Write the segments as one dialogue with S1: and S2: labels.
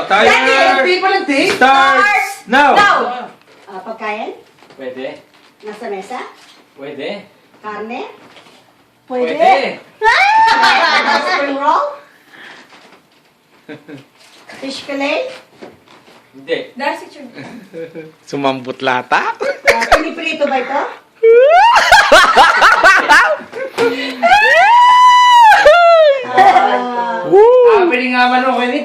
S1: timer. Starts now.
S2: Pagkain?
S3: Pwede.
S2: Nasa mesa?
S3: Pwede.
S2: Karne?
S3: Pwede.
S2: Spring roll? Fish fillet?
S3: Hindi.
S4: Sumambot lata?
S2: Piniprito ba ito?
S1: Pwede nga manok ini,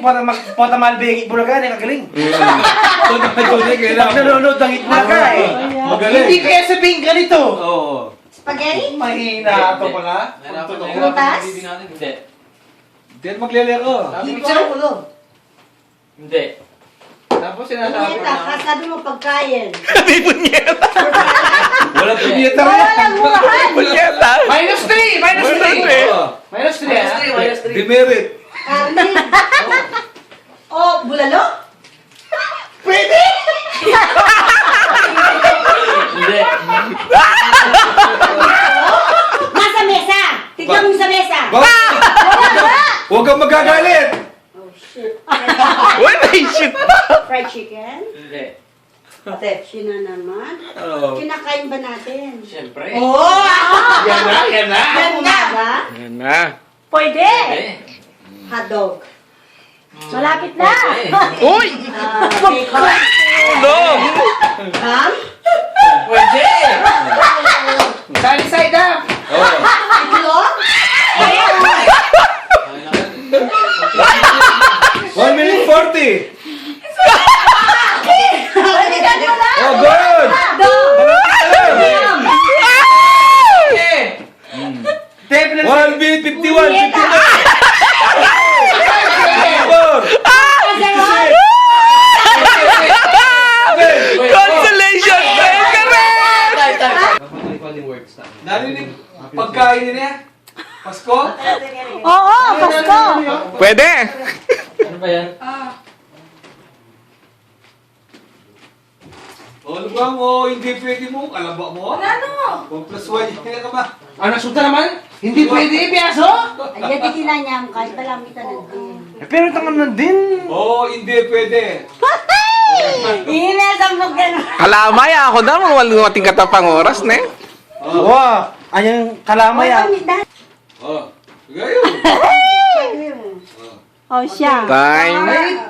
S1: pota malbing Bulaga, nakagaling. Nanonood ng Itbulaga eh.
S3: Magaling.
S1: Hindi kaya sabihin ganito.
S3: Oo.
S2: Spaghetti?
S1: Mahina ito pala.
S2: Prutas?
S3: Hindi.
S1: Hindi maglelero.
S2: Pizza ulo?
S3: Hindi.
S1: Tapos sinasabi
S2: Punyeta, kasabi mo pagkain.
S4: Di punyeta.
S1: Wala punyeta
S2: Wala
S1: rin.
S2: lang murahan.
S4: Punyeta.
S1: -3! -3! Demerit.
S2: Karne? Oh, bulalo?
S1: Pwede!
S3: Hindi.
S2: Nasa mesa! Tignan mo sa mesa!
S1: Huwag kang magagalit.
S2: Oh, shit.
S4: Uy, may shit pa.
S2: Fried chicken?
S3: Hindi.
S2: Ate, sina naman.
S3: Oo.
S2: Kinakain ba natin?
S3: Siyempre.
S2: Oh!
S1: Yan na.
S2: Yan na!
S4: Yan na.
S2: Pwede!
S3: Pwede.
S2: Hotdog. Malapit na!
S3: Pwede.
S4: Uy!
S2: Bacon.
S4: No!
S2: Ham?
S3: Pwede.
S1: Sunny side up.
S3: Oo.
S2: Itlog?
S1: 1 minute 40.
S2: Balikan mo na!
S1: Oh, good.
S2: Hotdog! Ham!
S1: 1 minute 51. 54.
S4: Consolation prayer ka rin!
S1: Narinig pagkain niya? Pasko?
S2: Oo, Pasko!
S4: Pwede!
S3: Ano ba yan?
S1: Ano ba mo? Hindi pwede mo? Alaba mo? Ano? 1 plus 1 ka ba?
S5: Ano, suta naman? Hindi pwede, piyaso?
S2: Ay, di kinanyam kahit palamitan natin.
S5: Pero tangan na din.
S1: Oo, hindi pwede.
S2: Inasambog ka na.
S4: Kalamay ako daw, walang mating katapang oras, ne?
S5: Wow, anyang kalamay ah.
S1: Oh, gayon.
S2: Oh, siya.
S4: Time.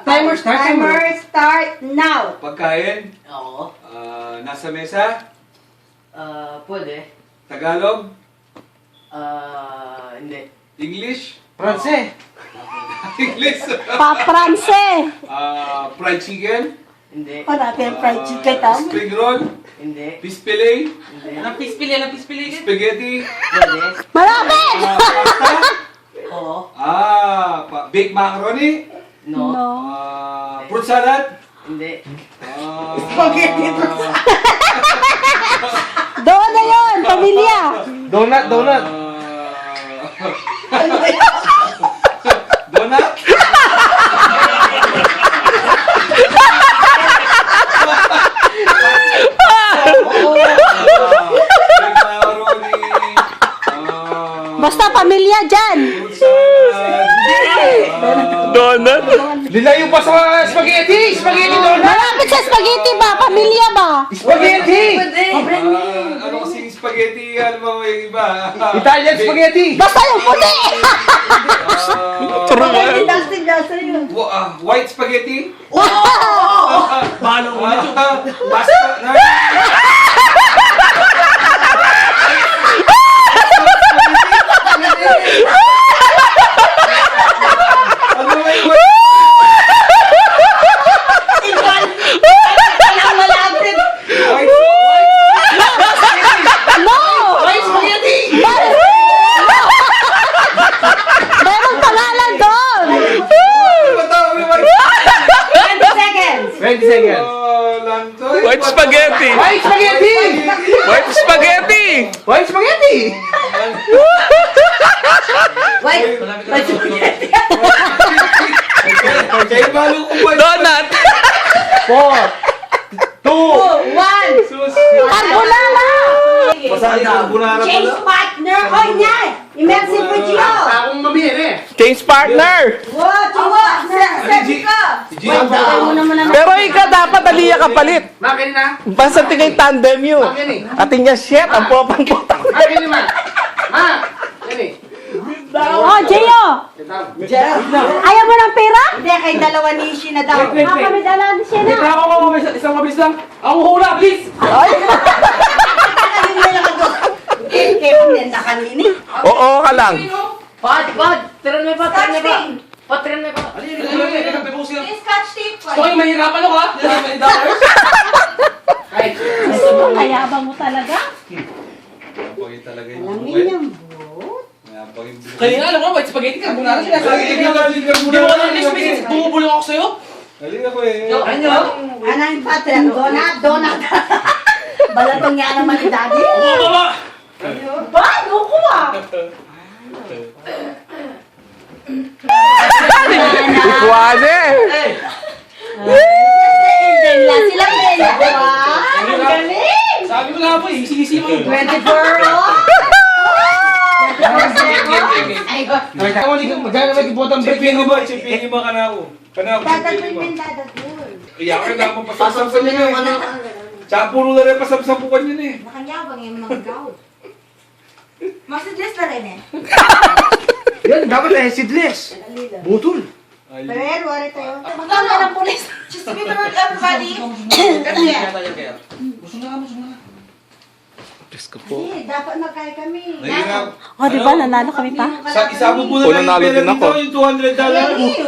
S5: Timer start,
S2: Timer start now.
S1: Pagkain,
S3: Oo.
S1: nasa mesa,
S3: Pwede.
S1: Tagalog,
S3: Hindi.
S1: English,
S5: Pranse.
S1: English,
S2: Pa-Pranse.
S1: fried chicken,
S3: Hindi.
S2: O natin fried chicken tam.
S1: spring roll,
S3: Hindi.
S1: fish fillet,
S3: Napispili.
S1: spaghetti,
S3: Pwede.
S2: Malapit!
S1: pasta,
S3: Oo.
S1: baked macaroni,
S3: No.
S1: fruit salad,
S3: Hindi.
S1: spaghetti,
S2: Doon na yun, pamilya.
S5: Donut.
S1: donut, baked macaroni,
S2: Basta pamilya dyan.
S1: fruit salad,
S4: Donut.
S5: Lilayo pa sa spaghetti. Spaghetti donut.
S2: Malapit sa spaghetti ba? Pamilya ba?
S5: Spaghetti.
S1: ano kasing spaghetti, alam mo yung iba?
S5: Italian spaghetti.
S2: Basta yung puti.
S4: Turuan.
S2: Dustin yun.
S1: White spaghetti?
S5: Balo
S1: Basta na. Ano ba yung
S2: Ang malapit.
S1: white
S2: No!
S5: Rice spaghetti.
S2: Merong pangalan doon.
S1: white
S2: 20 seconds.
S5: 20 seconds.
S1: Lantoy.
S4: White spaghetti.
S5: White spaghetti.
S4: White spaghetti.
S5: White spaghetti.
S2: Wait.
S1: Kaya balo ko ba?
S4: Donut.
S5: 4, 2,
S2: 1.
S1: Sus.
S2: Carbonara.
S1: Basahin ang bunara
S2: Change
S1: pala.
S2: partner. O, yan. Imersi po, Gio.
S5: Akong mamihin eh.
S4: Change partner.
S2: Wow, Chua. Sabi ka.
S1: Si Gio.
S4: Pero ikaw dapat aliya kapalit.
S5: Makin na.
S4: Basta tingay tandem yun.
S5: Makin eh.
S4: Atin niya, shit, ang popang puta.
S5: Makin ni ma. Ma. Yan eh.
S2: Oh, Gio.
S5: Ito.
S2: Ayaw mo ng pera? Hindi, kay dalawa ni Sheena daw. Kami dalawa ni Sheena.
S3: Ako, isang mabilis lang. Ako hula, please!
S2: Tagalin mo lang ako. Kaya mo yan na kanini.
S4: Oo ka lang.
S3: Pad! Tiran mo pa,
S2: Scotch tape.
S3: Patiran mo pa.
S2: Scotch tape.
S3: Stoy, mahirapan ako ha?
S5: Kahit.
S2: Kayabang mo talaga.
S1: Pagin talaga yung
S2: Alam
S1: buhay.
S2: niyo.
S1: Pagin buhay.
S3: Kanina, alam mo, white spaghetti ka. Muna na sila.
S1: Halika
S3: Hindi mo alam, miss, bumubulong ako sa'yo.
S1: Halika ko eh.
S3: Ano?
S2: Anong patre? Donut. Balatong nga naman ni Daddy.
S3: Baba!
S2: Ba? Nuko ah.
S4: Ikwade.
S2: Sila Bella. Ang galing.
S3: Sabi ko nga po eh, sisi mo.
S2: 24 oh. 24 Ay,
S5: Ako hindi ko magkano nag-ibotang break
S1: Sipin
S5: yun.
S1: mo ba? Sipin mo ka na ako. Kanako, sipin mo.
S2: dadagpin.
S1: Iyak ka na akong pasapsapan yun eh. Sampuro na rin pasapsapukan yun eh.
S2: Nakanyabang yung mga gaw. Masuggest na rin eh.
S5: Yan, dapat eh, seedless. Butol.
S2: Pero, wari tayo. Magkano na ng pulis? Just to be prepared, everybody.
S4: Diyos ko po.
S2: Hindi, dapat magkaya kami.
S1: Oh,
S2: di ba? Nanalo kami pa?
S1: Isabog mo na
S4: Oo,
S1: lang yung
S4: nanalo
S1: pera
S4: din
S1: dito,
S4: ako.
S1: yung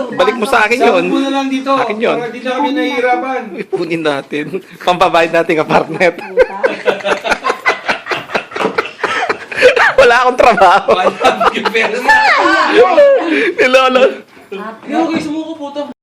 S1: $200.
S4: Balik mo sa akin yun.
S1: Isabog mo na lang dito.
S4: Akin yun.
S1: Para di na kami nahihirapan.
S4: Ipunin natin. Pampabayad natin apartment. Wala akong trabaho.
S1: Wala, yung pera na.
S4: Nilolo.
S3: Yung okay, sumuko po ito.